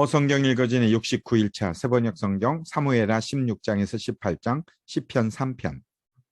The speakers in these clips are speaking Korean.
성경 읽어주는 69일차 세번역 성경 사무엘하 16장에서 18장, 시편 3편.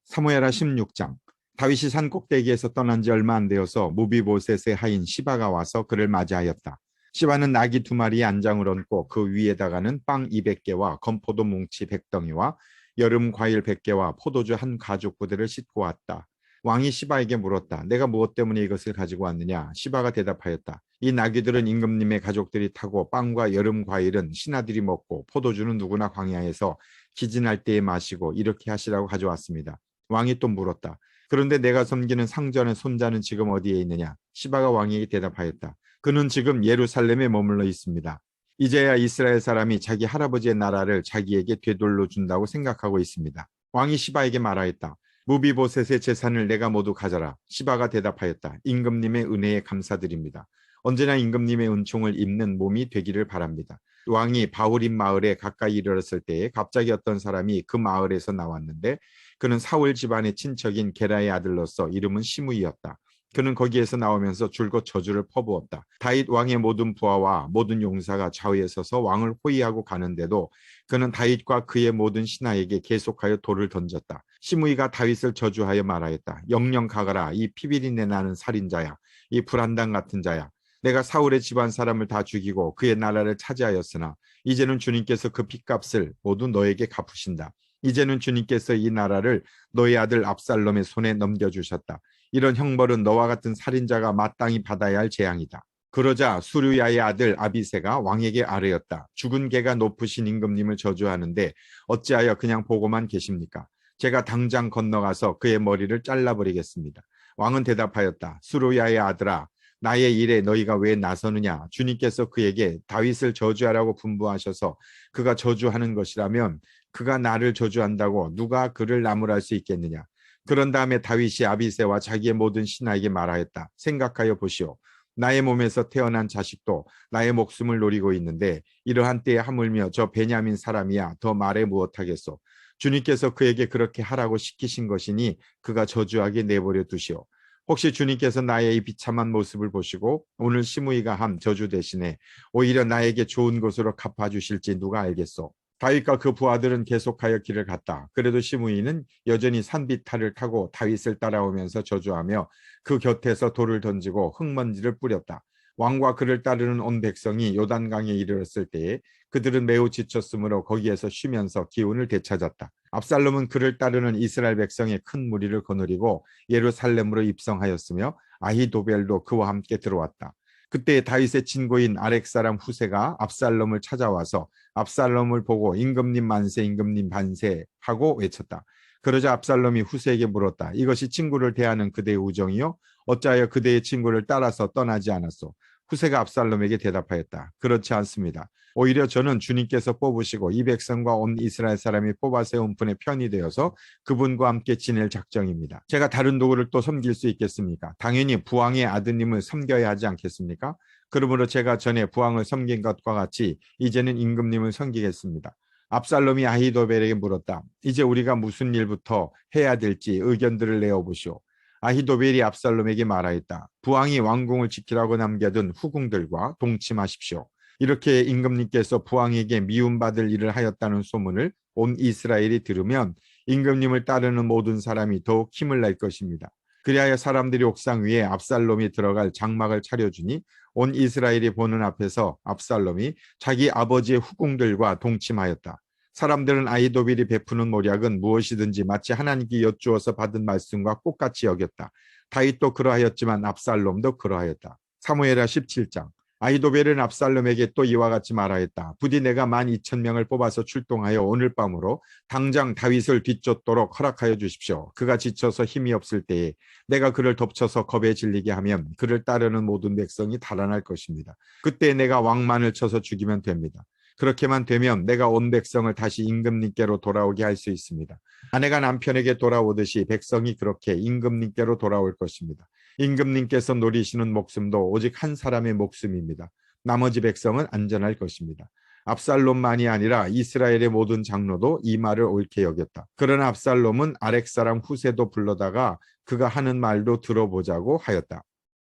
사무엘하 16장. 다윗이 산 꼭대기에서 떠난 지 얼마 안 되어서 무비보셋의 하인 시바가 와서 그를 맞이하였다. 시바는 나귀 2마리에 안장을 얹고 그 위에다가는 빵 200개와 건포도 뭉치 100덩이와 여름 과일 100개와 포도주 한 가죽 부대를 싣고 왔다. 왕이 시바에게 물었다. 내가 무엇 때문에 이것을 가지고 왔느냐? 시바가 대답하였다. 이 나귀들은 임금님의 가족들이 타고 빵과 여름 과일은 신하들이 먹고 포도주는 누구나 광야에서 기진할 때에 마시고 이렇게 하시라고 가져왔습니다. 왕이 또 물었다. 그런데 내가 섬기는 상전의 손자는 지금 어디에 있느냐? 시바가 왕에게 대답하였다. 그는 지금 예루살렘에 머물러 있습니다. 이제야 이스라엘 사람이 자기 할아버지의 나라를 자기에게 되돌려 준다고 생각하고 있습니다. 왕이 시바에게 말하였다. 무비보셋의 재산을 내가 모두 가져라. 시바가 대답하였다. 임금님의 은혜에 감사드립니다. 언제나 임금님의 은총을 입는 몸이 되기를 바랍니다. 왕이 바후림 마을에 가까이 이르렀을 때에 갑자기 어떤 사람이 그 마을에서 나왔는데 그는 사울 집안의 친척인 게라의 아들로서 이름은 시므이였다. 그는 거기에서 나오면서 줄곧 저주를 퍼부었다. 다윗 왕의 모든 부하와 모든 용사가 좌우에 서서 왕을 호위하고 가는데도 그는 다윗과 그의 모든 신하에게 계속하여 돌을 던졌다. 시므이가 다윗을 저주하여 말하였다. 영영 가거라. 이 피비린내 나는 살인자야. 이 불안당 같은 자야. 내가 사울의 집안 사람을 다 죽이고 그의 나라를 차지하였으나 이제는 주님께서 그 핏값을 모두 너에게 갚으신다. 이제는 주님께서 이 나라를 너의 아들 압살롬의 손에 넘겨주셨다. 이런 형벌은 너와 같은 살인자가 마땅히 받아야 할 재앙이다. 그러자 수르야의 아들 아비새가 왕에게 아뢰었다. 죽은 개가 높으신 임금님을 저주하는데 어찌하여 그냥 보고만 계십니까? 제가 당장 건너가서 그의 머리를 잘라버리겠습니다. 왕은 대답하였다. 수르야의 아들아, 나의 일에 너희가 왜 나서느냐? 주님께서 그에게 다윗을 저주하라고 분부하셔서 그가 저주하는 것이라면 그가 나를 저주한다고 누가 그를 나무랄 수 있겠느냐? 그런 다음에 다윗이 아비새와 자기의 모든 신하에게 말하였다. 생각하여 보시오. 나의 몸에서 태어난 자식도 나의 목숨을 노리고 있는데 이러한 때에 하물며 저 베냐민 사람이야 더 말해 무엇하겠소. 주님께서 그에게 그렇게 하라고 시키신 것이니 그가 저주하게 내버려 두시오. 혹시 주님께서 나의 이 비참한 모습을 보시고 오늘 시므이가 한 저주 대신에 오히려 나에게 좋은 것으로 갚아주실지 누가 알겠소. 다윗과 그 부하들은 계속하여 길을 갔다. 그래도 시므이는 여전히 산비탈을 타고 다윗을 따라오면서 저주하며 그 곁에서 돌을 던지고 흙먼지를 뿌렸다. 왕과 그를 따르는 온 백성이 요단강에 이르렀을 때에 그들은 매우 지쳤으므로 거기에서 쉬면서 기운을 되찾았다. 압살롬은 그를 따르는 이스라엘 백성의 큰 무리를 거느리고 예루살렘으로 입성하였으며 아히도벨도 그와 함께 들어왔다. 그때 다윗의 친구인 아렉 사람 후세가 압살롬을 찾아와서 압살롬을 보고 임금님 만세 임금님 반세 하고 외쳤다. 그러자 압살롬이 후세에게 물었다. 이것이 친구를 대하는 그대의 우정이요? 어찌하여 그대의 친구를 따라서 떠나지 않았소? 후세가 압살롬에게 대답하였다. 그렇지 않습니다. 오히려 저는 주님께서 뽑으시고 이 백성과 온 이스라엘 사람이 뽑아 세운 분의 편이 되어서 그분과 함께 지낼 작정입니다. 제가 다른 누구를 또 섬길 수 있겠습니까? 당연히 부왕의 아드님을 섬겨야 하지 않겠습니까? 그러므로 제가 전에 부왕을 섬긴 것과 같이 이제는 임금님을 섬기겠습니다. 압살롬이 아히도벨에게 물었다. 이제 우리가 무슨 일부터 해야 될지 의견들을 내어보시오. 아히도벨이 압살롬에게 말하였다. 부왕이 왕궁을 지키라고 남겨둔 후궁들과 동침하십시오. 이렇게 임금님께서 부왕에게 미움받을 일을 하였다는 소문을 온 이스라엘이 들으면 임금님을 따르는 모든 사람이 더욱 힘을 낼 것입니다. 그리하여 사람들이 옥상 위에 압살롬이 들어갈 장막을 차려주니 온 이스라엘이 보는 앞에서 압살롬이 자기 아버지의 후궁들과 동침하였다. 사람들은 아히도벨이 베푸는 모략은 무엇이든지 마치 하나님께 여쭈어서 받은 말씀과 똑같이 여겼다. 다윗도 그러하였지만 압살롬도 그러하였다. 사무엘하 17장. 아히도벨은 압살롬에게 또 이와 같이 말하였다. 부디 내가 12,000명을 뽑아서 출동하여 오늘 밤으로 당장 다윗을 뒤쫓도록 허락하여 주십시오. 그가 지쳐서 힘이 없을 때에 내가 그를 덮쳐서 겁에 질리게 하면 그를 따르는 모든 백성이 달아날 것입니다. 그때 내가 왕만을 쳐서 죽이면 됩니다. 그렇게만 되면 내가 온 백성을 다시 임금님께로 돌아오게 할 수 있습니다. 아내가 남편에게 돌아오듯이 백성이 그렇게 임금님께로 돌아올 것입니다. 임금님께서 노리시는 목숨도 오직 한 사람의 목숨입니다. 나머지 백성은 안전할 것입니다. 압살롬만이 아니라 이스라엘의 모든 장로도 이 말을 옳게 여겼다. 그러나 압살롬은 아렉 사람 후세도 불러다가 그가 하는 말도 들어보자고 하였다.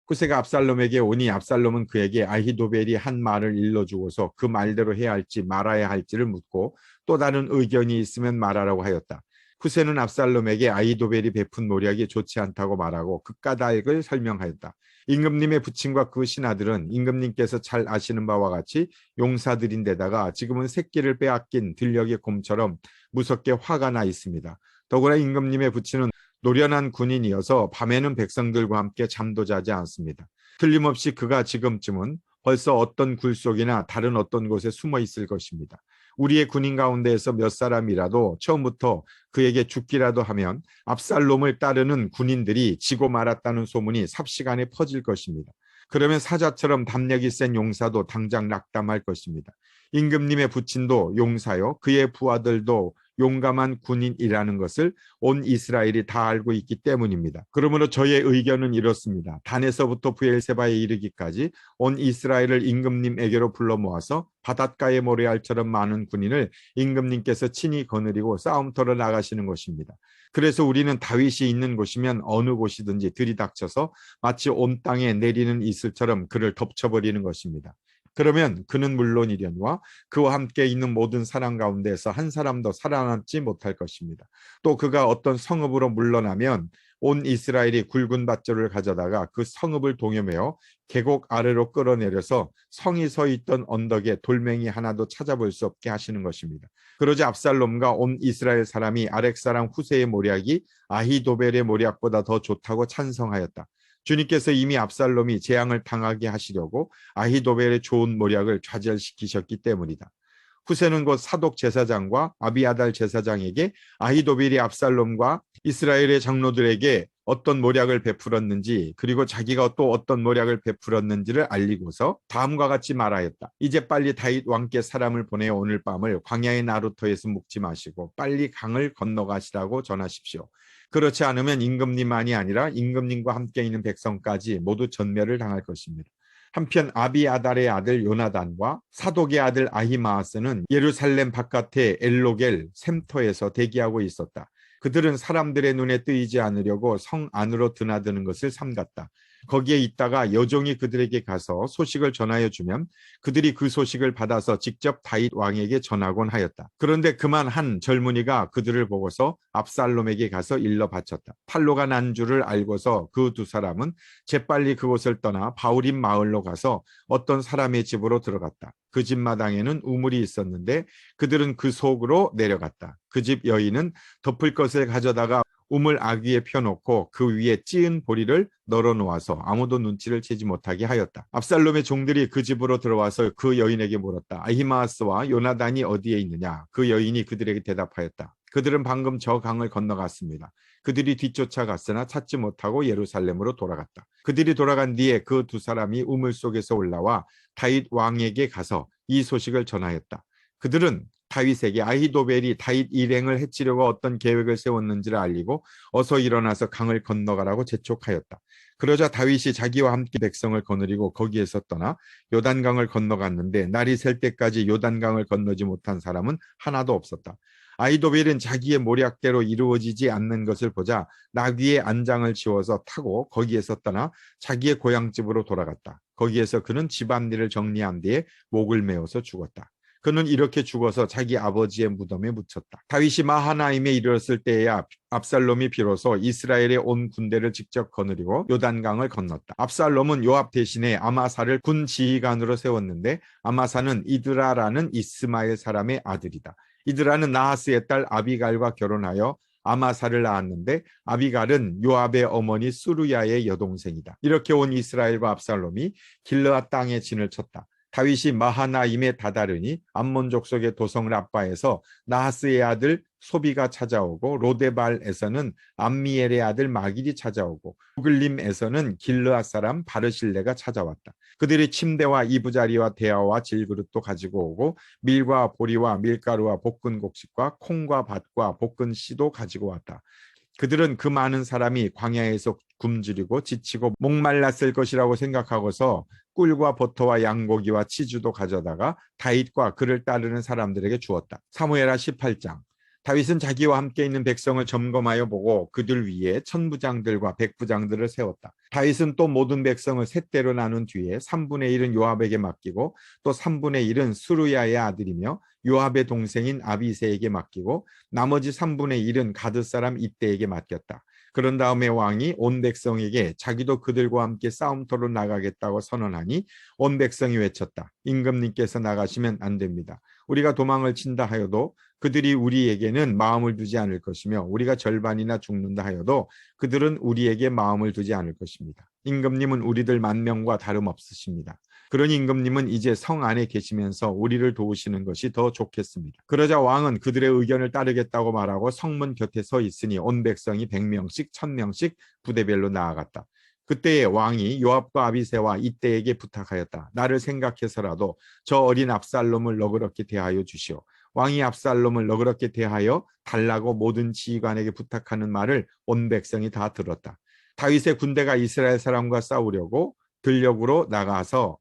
쿠세가 압살롬에게 오니 압살롬은 그에게 아히도벨이 한 말을 일러주고서 그 말대로 해야 할지 말아야 할지를 묻고 또 다른 의견이 있으면 말하라고 하였다. 쿠세는 압살롬에게 아히도벨이 베푼 노력이 좋지 않다고 말하고 그 까닭을 설명하였다. 임금님의 부친과 그 신하들은 임금님께서 잘 아시는 바와 같이 용사들인데다가 지금은 새끼를 빼앗긴 들녘의 곰처럼 무섭게 화가 나 있습니다. 더구나 임금님의 부친은 노련한 군인이어서 밤에는 백성들과 함께 잠도 자지 않습니다. 틀림없이 그가 지금쯤은 벌써 어떤 굴속이나 다른 어떤 곳에 숨어 있을 것입니다. 우리의 군인 가운데에서 몇 사람이라도 처음부터 그에게 죽기라도 하면 압살롬을 따르는 군인들이 지고 말았다는 소문이 삽시간에 퍼질 것입니다. 그러면 사자처럼 담력이 센 용사도 당장 낙담할 것입니다. 임금님의 부친도 용사요, 그의 부하들도 용감한 군인이라는 것을 온 이스라엘이 다 알고 있기 때문입니다. 그러므로 저의 의견은 이렇습니다. 단에서부터 브엘세바에 이르기까지 온 이스라엘을 임금님에게로 불러 모아서 바닷가의 모래알처럼 많은 군인을 임금님께서 친히 거느리고 싸움터로 나가시는 것입니다. 그래서 우리는 다윗이 있는 곳이면 어느 곳이든지 들이닥쳐서 마치 온 땅에 내리는 이슬처럼 그를 덮쳐버리는 것입니다. 그러면 그는 물론이려니와 그와 함께 있는 모든 사람 가운데서 한 사람도 살아남지 못할 것입니다. 또 그가 어떤 성읍으로 물러나면 온 이스라엘이 굵은 밧줄을 가져다가 그 성읍을 동여매어 계곡 아래로 끌어내려서 성이 서 있던 언덕에 돌멩이 하나도 찾아볼 수 없게 하시는 것입니다. 그러자 압살롬과 온 이스라엘 사람이 아렉 사람 후세의 모략이 아히도벨의 모략보다 더 좋다고 찬성하였다. 주님께서 이미 압살롬이 재앙을 당하게 하시려고 아히도벨의 좋은 모략을 좌절시키셨기 때문이다. 후세는 곧 사독 제사장과 아비아달 제사장에게 아히도벨이 압살롬과 이스라엘의 장로들에게 어떤 모략을 베풀었는지 그리고 자기가 또 어떤 모략을 베풀었는지를 알리고서 다음과 같이 말하였다. 이제 빨리 다윗 왕께 사람을 보내어 오늘 밤을 광야의 나루터에서 묵지 마시고 빨리 강을 건너가시라고 전하십시오. 그렇지 않으면 임금님만이 아니라 임금님과 함께 있는 백성까지 모두 전멸을 당할 것입니다. 한편 아비아달의 아들 요나단과 사독의 아들 아히마아스는 예루살렘 바깥의 엘로겔 샘터에서 대기하고 있었다. 그들은 사람들의 눈에 뜨이지 않으려고 성 안으로 드나드는 것을 삼갔다. 거기에 있다가 여종이 그들에게 가서 소식을 전하여 주면 그들이 그 소식을 받아서 직접 다윗 왕에게 전하곤 하였다. 그런데 그만 한 젊은이가 그들을 보고서 압살롬에게 가서 일러 바쳤다. 팔로가 난 줄을 알고서 그 두 사람은 재빨리 그곳을 떠나 바울임 마을로 가서 어떤 사람의 집으로 들어갔다. 그 집 마당에는 우물이 있었는데 그들은 그 속으로 내려갔다. 그 집 여인은 덮을 것을 가져다가 우물 아귀에 펴놓고 그 위에 찌은 보리를 널어놓아서 아무도 눈치를 채지 못하게 하였다. 압살롬의 종들이 그 집으로 들어와서 그 여인에게 물었다. 아히마아스와 요나단이 어디에 있느냐? 그 여인이 그들에게 대답하였다. 그들은 방금 저 강을 건너갔습니다. 그들이 뒤쫓아갔으나 찾지 못하고 예루살렘으로 돌아갔다. 그들이 돌아간 뒤에 그 두 사람이 우물 속에서 올라와 다윗 왕에게 가서 이 소식을 전하였다. 그들은 다윗에게 아히도벨이 다윗 일행을 해치려고 어떤 계획을 세웠는지를 알리고 어서 일어나서 강을 건너가라고 재촉하였다. 그러자 다윗이 자기와 함께 백성을 거느리고 거기에서 떠나 요단강을 건너갔는데 날이 셀 때까지 요단강을 건너지 못한 사람은 하나도 없었다. 아히도벨은 자기의 모략대로 이루어지지 않는 것을 보자 나귀의 안장을 지워서 타고 거기에서 떠나 자기의 고향집으로 돌아갔다. 거기에서 그는 집안일을 정리한 뒤에 목을 메어서 죽었다. 그는 이렇게 죽어서 자기 아버지의 무덤에 묻혔다. 다윗이 마하나임에 이르렀을 때에야 압살롬이 비로소 이스라엘의 온 군대를 직접 거느리고 요단강을 건넜다. 압살롬은 요압 대신에 아마사를 군 지휘관으로 세웠는데 아마사는 이드라라는 이스마엘 사람의 아들이다. 이드라는 나하스의 딸 아비갈과 결혼하여 아마사를 낳았는데 아비갈은 요압의 어머니 수루야의 여동생이다. 이렇게 온 이스라엘과 압살롬이 길르앗 땅에 진을 쳤다. 다윗이 마하나임에 다다르니 암몬 족속의 도성 랍바에서 나하스의 아들 소비가 찾아오고 로데발에서는 암미엘의 아들 마길이 찾아오고 우글림에서는 길르앗 사람 바르실레가 찾아왔다. 그들이 침대와 이부자리와 대야와 질그릇도 가지고 오고 밀과 보리와 밀가루와 볶은 곡식과 콩과 밭과 볶은 씨도 가지고 왔다. 그들은 그 많은 사람이 광야에서 굶주리고 지치고 목말랐을 것이라고 생각하고서 꿀과 버터와 양고기와 치즈도 가져다가 다윗과 그를 따르는 사람들에게 주었다. 사무엘하 18장. 다윗은 자기와 함께 있는 백성을 점검하여 보고 그들 위에 천부장들과 백부장들을 세웠다. 다윗은 또 모든 백성을 셋대로 나눈 뒤에 3분의 1은 요압에게 맡기고 또 3분의 1은 스루야의 아들이며 요압의 동생인 아비새에게 맡기고 나머지 3분의 1은 가드 사람 이때에게 맡겼다. 그런 다음에 왕이 온 백성에게 자기도 그들과 함께 싸움터로 나가겠다고 선언하니 온 백성이 외쳤다. 임금님께서 나가시면 안 됩니다. 우리가 도망을 친다 하여도 그들이 우리에게는 마음을 두지 않을 것이며 우리가 절반이나 죽는다 하여도 그들은 우리에게 마음을 두지 않을 것입니다. 임금님은 우리들 10,000명과 다름없으십니다. 그러니 임금님은 이제 성 안에 계시면서 우리를 도우시는 것이 더 좋겠습니다. 그러자 왕은 그들의 의견을 따르겠다고 말하고 성문 곁에 서 있으니 온 백성이 100명씩 1000명씩 부대별로 나아갔다. 그때에 왕이 요압과 아비새와 이때에게 부탁하였다. 나를 생각해서라도 저 어린 압살롬을 너그럽게 대하여 주시오. 왕이 압살롬을 너그럽게 대하여 달라고 모든 지휘관에게 부탁하는 말을 온 백성이 다 들었다. 다윗의 군대가 이스라엘 사람과 싸우려고 들녘으로 나가서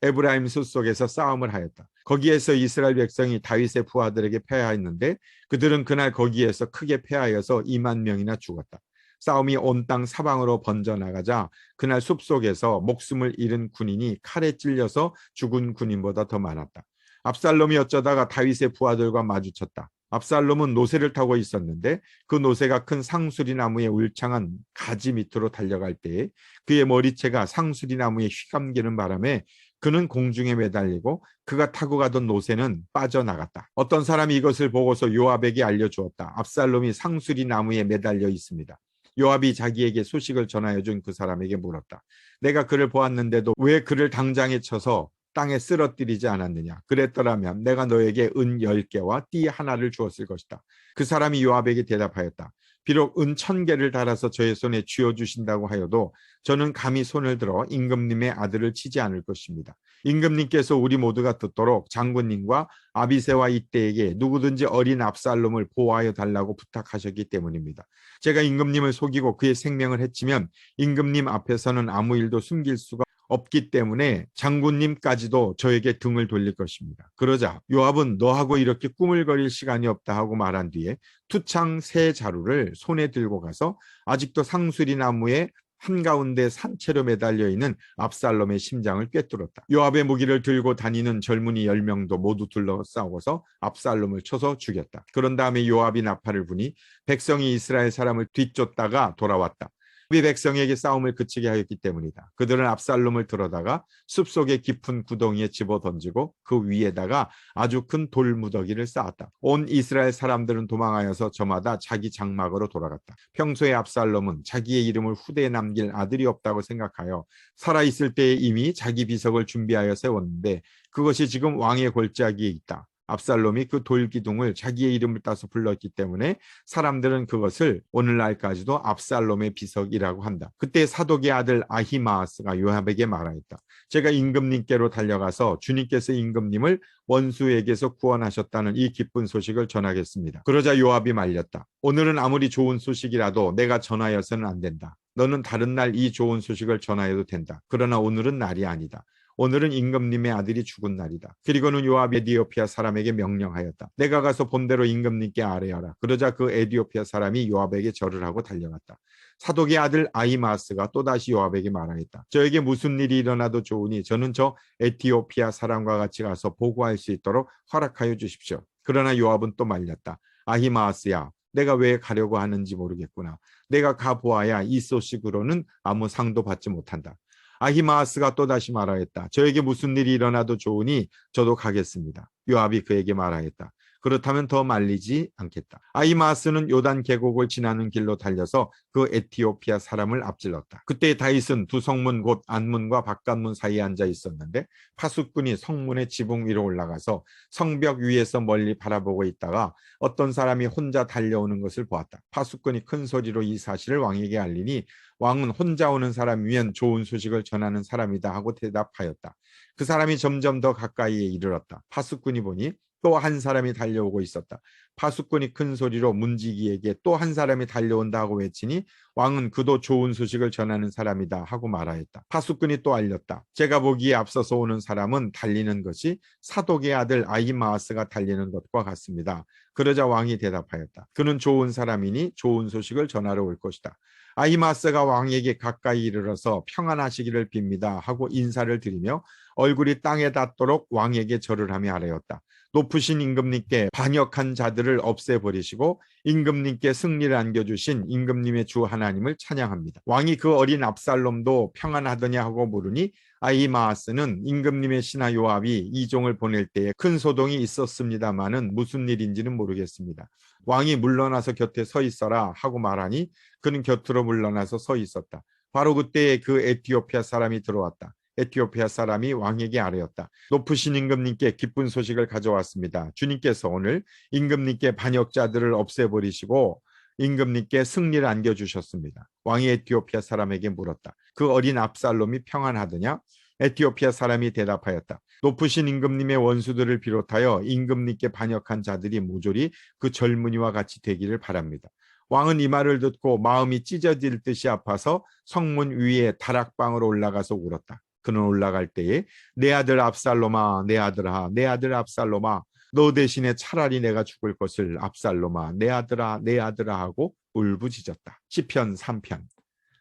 에브라임 숲속에서 싸움을 하였다. 거기에서 이스라엘 백성이 다윗의 부하들에게 패하였는데 그들은 그날 거기에서 크게 패하여서 20,000명이나 죽었다. 싸움이 온 땅 사방으로 번져나가자 그날 숲속에서 목숨을 잃은 군인이 칼에 찔려서 죽은 군인보다 더 많았다. 압살롬이 어쩌다가 다윗의 부하들과 마주쳤다. 압살롬은 노새를 타고 있었는데 그 노새가 큰 상수리 나무의 울창한 가지 밑으로 달려갈 때에 그의 머리채가 상수리 나무에 휘감기는 바람에 그는 공중에 매달리고 그가 타고 가던 노새는 빠져나갔다. 어떤 사람이 이것을 보고서 요압에게 알려주었다. 압살롬이 상수리 나무에 매달려 있습니다. 요압이 자기에게 소식을 전하여 준 그 사람에게 물었다. 내가 그를 보았는데도 왜 그를 당장에 쳐서 땅에 쓰러뜨리지 않았느냐. 그랬더라면 내가 너에게 은 10개와 띠 하나를 주었을 것이다. 그 사람이 요압에게 대답하였다. 비록 은 1000개를 달아서 저의 손에 쥐어주신다고 하여도 저는 감히 손을 들어 임금님의 아들을 치지 않을 것입니다. 임금님께서 우리 모두가 듣도록 장군님과 아비새와 이때에게 누구든지 어린 압살롬을 보호하여 달라고 부탁하셨기 때문입니다. 제가 임금님을 속이고 그의 생명을 해치면 임금님 앞에서는 아무 일도 숨길 수가 없기 때문에 장군님까지도 저에게 등을 돌릴 것입니다. 그러자 요압은 너하고 이렇게 꾸물거릴 시간이 없다 하고 말한 뒤에 투창 세 자루를 손에 들고 가서 아직도 상수리 나무에 한가운데 산채로 매달려 있는 압살롬의 심장을 꿰뚫었다. 요압의 무기를 들고 다니는 젊은이 10명도 모두 둘러싸고서 압살롬을 쳐서 죽였다. 그런 다음에 요압이 나팔을 부니 백성이 이스라엘 사람을 뒤쫓다가 돌아왔다. 이 백성에게 싸움을 그치게 하였기 때문이다. 그들은 압살롬을 들어다가 숲속의 깊은 구덩이에 집어던지고 그 위에다가 아주 큰 돌무더기를 쌓았다. 온 이스라엘 사람들은 도망하여서 저마다 자기 장막으로 돌아갔다. 평소에 압살롬은 자기의 이름을 후대에 남길 아들이 없다고 생각하여 살아있을 때에 이미 자기 비석을 준비하여 세웠는데 그것이 지금 왕의 골짜기에 있다. 압살롬이 그 돌기둥을 자기의 이름을 따서 불렀기 때문에 사람들은 그것을 오늘날까지도 압살롬의 비석이라고 한다. 그때 사독의 아들 아히마아스가 요압에게 말하였다. 제가 임금님께로 달려가서 주님께서 임금님을 원수에게서 구원하셨다는 이 기쁜 소식을 전하겠습니다. 그러자 요압이 말렸다. 오늘은 아무리 좋은 소식이라도 내가 전하여서는 안 된다. 너는 다른 날 이 좋은 소식을 전하여도 된다. 그러나 오늘은 날이 아니다. 오늘은 임금님의 아들이 죽은 날이다. 그리고는 요압이 에디오피아 사람에게 명령하였다. 내가 가서 본대로 임금님께 아뢰어라. 그러자 그 에디오피아 사람이 요압에게 절을 하고 달려갔다. 사독의 아들 아히마스가 또다시 요압에게 말하였다. 저에게 무슨 일이 일어나도 좋으니 저는 저 에티오피아 사람과 같이 가서 보고할 수 있도록 허락하여 주십시오. 그러나 요압은 또 말렸다. 아히마스야, 내가 왜 가려고 하는지 모르겠구나. 내가 가보아야 이 소식으로는 아무 상도 받지 못한다. 아히마아스가 또다시 말하였다. 저에게 무슨 일이 일어나도 좋으니 저도 가겠습니다. 요압이 그에게 말하였다. 그렇다면 더 말리지 않겠다. 아히마아스는 요단 계곡을 지나는 길로 달려서 그 에티오피아 사람을 앞질렀다. 그때 다윗은 두 성문 곧 안문과 바깥문 사이에 앉아 있었는데 파수꾼이 성문의 지붕 위로 올라가서 성벽 위에서 멀리 바라보고 있다가 어떤 사람이 혼자 달려오는 것을 보았다. 파수꾼이 큰 소리로 이 사실을 왕에게 알리니 왕은 혼자 오는 사람이면 좋은 소식을 전하는 사람이다 하고 대답하였다. 그 사람이 점점 더 가까이에 이르렀다. 파수꾼이 보니 또 한 사람이 달려오고 있었다. 파수꾼이 큰 소리로 문지기에게 또 한 사람이 달려온다고 외치니 왕은 그도 좋은 소식을 전하는 사람이다 하고 말하였다. 파수꾼이 또 알렸다. 제가 보기에 앞서서 오는 사람은 달리는 것이 사독의 아들 아히마아스가 달리는 것과 같습니다. 그러자 왕이 대답하였다. 그는 좋은 사람이니 좋은 소식을 전하러 올 것이다. 아히마아스가 왕에게 가까이 이르러서 평안하시기를 빕니다 하고 인사를 드리며 얼굴이 땅에 닿도록 왕에게 절을 하며 아뢰었다. 높으신 임금님께 반역한 자들을 없애버리시고 임금님께 승리를 안겨주신 임금님의 주 하나님을 찬양합니다. 왕이 그 어린 압살롬도 평안하더냐 하고 물으니 아히마아스는 임금님의 신하 요압이 이 종을 보낼 때에 큰 소동이 있었습니다마는 무슨 일인지는 모르겠습니다. 왕이 물러나서 곁에 서 있어라 하고 말하니 그는 곁으로 물러나서 서 있었다. 바로 그때에 그 에티오피아 사람이 들어왔다. 에티오피아 사람이 왕에게 아뢰었다. 높으신 임금님께 기쁜 소식을 가져왔습니다. 주님께서 오늘 임금님께 반역자들을 없애버리시고 임금님께 승리를 안겨주셨습니다. 왕이 에티오피아 사람에게 물었다. 그 어린 압살롬이 평안하더냐? 에티오피아 사람이 대답하였다. 높으신 임금님의 원수들을 비롯하여 임금님께 반역한 자들이 모조리 그 젊은이와 같이 되기를 바랍니다. 왕은 이 말을 듣고 마음이 찢어질 듯이 아파서 성문 위에 다락방으로 올라가서 울었다. 그는 올라갈 때에 내 아들 압살롬아, 내 아들아, 내 아들 압살롬아, 너 대신에 차라리 내가 죽을 것을 압살롬아, 내 아들아, 내 아들아 하고 울부짖었다. 시편 3편.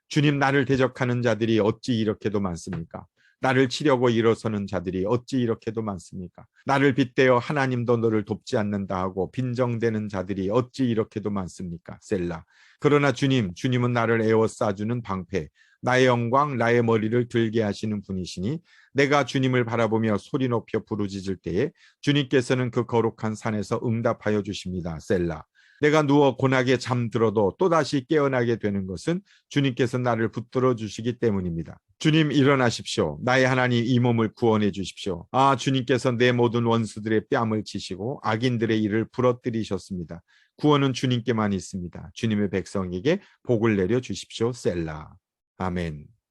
주님, 나를 대적하는 자들이 어찌 이렇게도 많습니까? 나를 치려고 일어서는 자들이 어찌 이렇게도 많습니까? 나를 빗대어 하나님도 너를 돕지 않는다 하고 빈정대는 자들이 어찌 이렇게도 많습니까? 셀라. 그러나 주님은 나를 에워싸주는 방패, 나의 영광, 나의 머리를 들게 하시는 분이시니 내가 주님을 바라보며 소리 높여 부르짖을 때에 주님께서는 그 거룩한 산에서 응답하여 주십니다. 셀라. 내가 누워 고나게 잠들어도 또다시 깨어나게 되는 것은 주님께서 나를 붙들어 주시기 때문입니다. 주님, 일어나십시오. 나의 하나님, 이 몸을 구원해 주십시오. 아, 주님께서 내 모든 원수들의 뺨을 치시고 악인들의 일을 부러뜨리셨습니다. 구원은 주님께만 있습니다. 주님의 백성에게 복을 내려 주십시오. 셀라. 아멘.